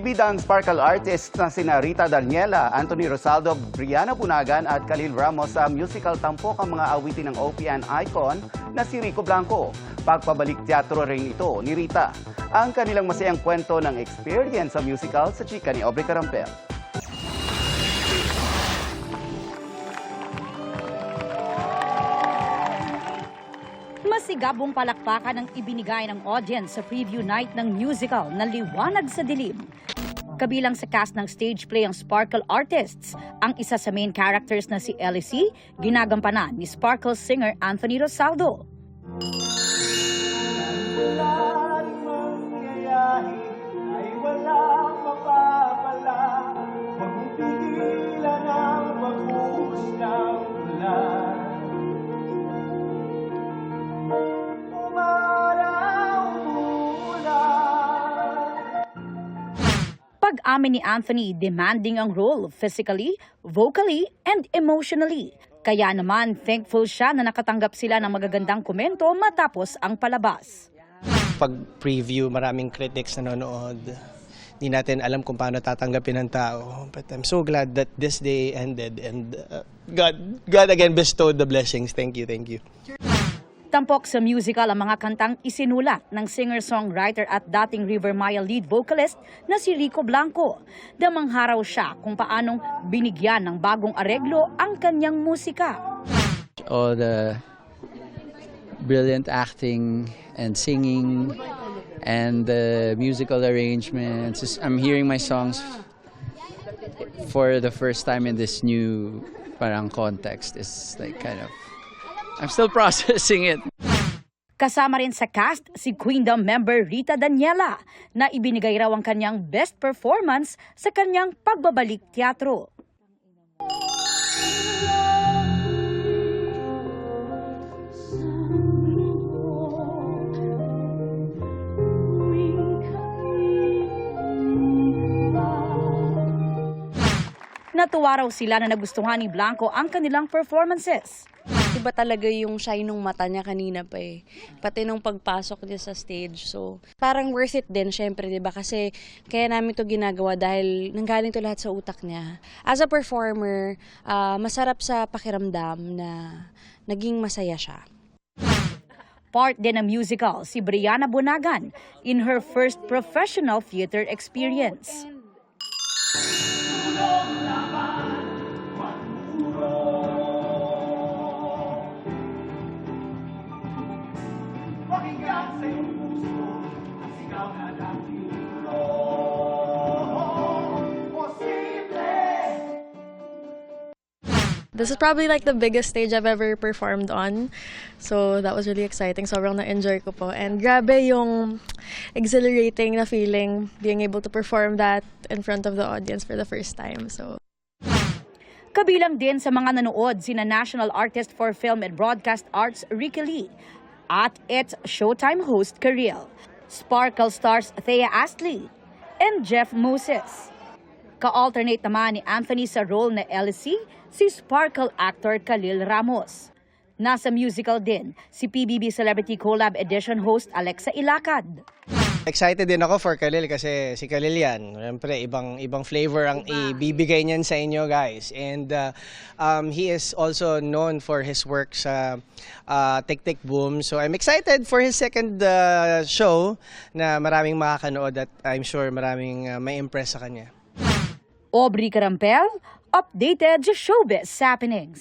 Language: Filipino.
Bida ang sparkle artists na sina Rita Daniela, Anthony Rosaldo, Brianna Bunagan at Khalil Ramos sa musical tampok ang mga awitin ng OPM icon na si Rico Blanco. Pagpabalik teatro rin ito ni Rita. Ang kanilang masayang kwento ng experience sa musical sa chika ni Aubrey Carampel. Masigabong palakpakan ang ibinigay ng audience sa preview night ng musical na Liwanag sa Dilim. Kabilang sa cast ng stage play ang Sparkle artists. Ang isa sa main characters na si Ellie, ginagampanan ni Sparkle singer Anthony Rosaldo. Pag-amin ni Anthony, demanding ang role physically, vocally, and emotionally. Kaya naman, thankful siya na nakatanggap sila ng magagandang komento matapos ang palabas. Pag-preview, maraming critics nanonood. Hindi natin alam kung paano tatanggapin ng tao. But I'm so glad that this day ended and God again bestowed the blessings. Thank you, thank you. Tampok sa musical ang mga kantang isinulat ng singer-songwriter at dating River Maya lead vocalist na si Rico Blanco. Damangharaw siya kung paanong binigyan ng bagong areglo ang kanyang musika. All the brilliant acting and singing and the musical arrangements. I'm hearing my songs for the first time in this new parang context. It's like kind of I'm still processing it. Kasama rin sa cast si Queendom member Rita Daniela na ibinigay raw ang kanyang best performance sa kanyang pagbabalik teatro. Natuwa raw sila na nagustuhan ni Blanco ang kanilang performances. Iba talaga yung shine ng mata niya kanina pa eh. Pati nung pagpasok niya sa stage. So, parang worth it din, syempre, di ba? Kasi kaya namin to ginagawa dahil nanggaling to lahat sa utak niya. As a performer, masarap sa pakiramdam na naging masaya siya. Part din ng musical si Brianna Bunagan in her first professional theater experience. This is probably like the biggest stage I've ever performed on. So that was really exciting. Sobrang na-enjoy ko po. And grabe yung exhilarating na feeling being able to perform that in front of the audience for the first time. So Kabilang din sa mga nanood sina National Artist for Film and Broadcast Arts Ricky Lee at its Showtime host Kareel, Sparkle stars Thea Astley, and Jeff Moses. Ka-alternate naman ni Anthony sa role na Ellie, si Sparkle actor Khalil Ramos. Nasa musical din si PBB Celebrity Collab Edition host Alexa Ilacad. Excited din ako for Khalil kasi si Khalil yan. Siyempre, ibang flavor ang ibibigay niyan sa inyo guys. And he is also known for his work sa Tick Tick Boom. So I'm excited for his second show na maraming makakanood at I'm sure maraming may impress sa kanya. Aubrey Carampel, updated showbiz happenings.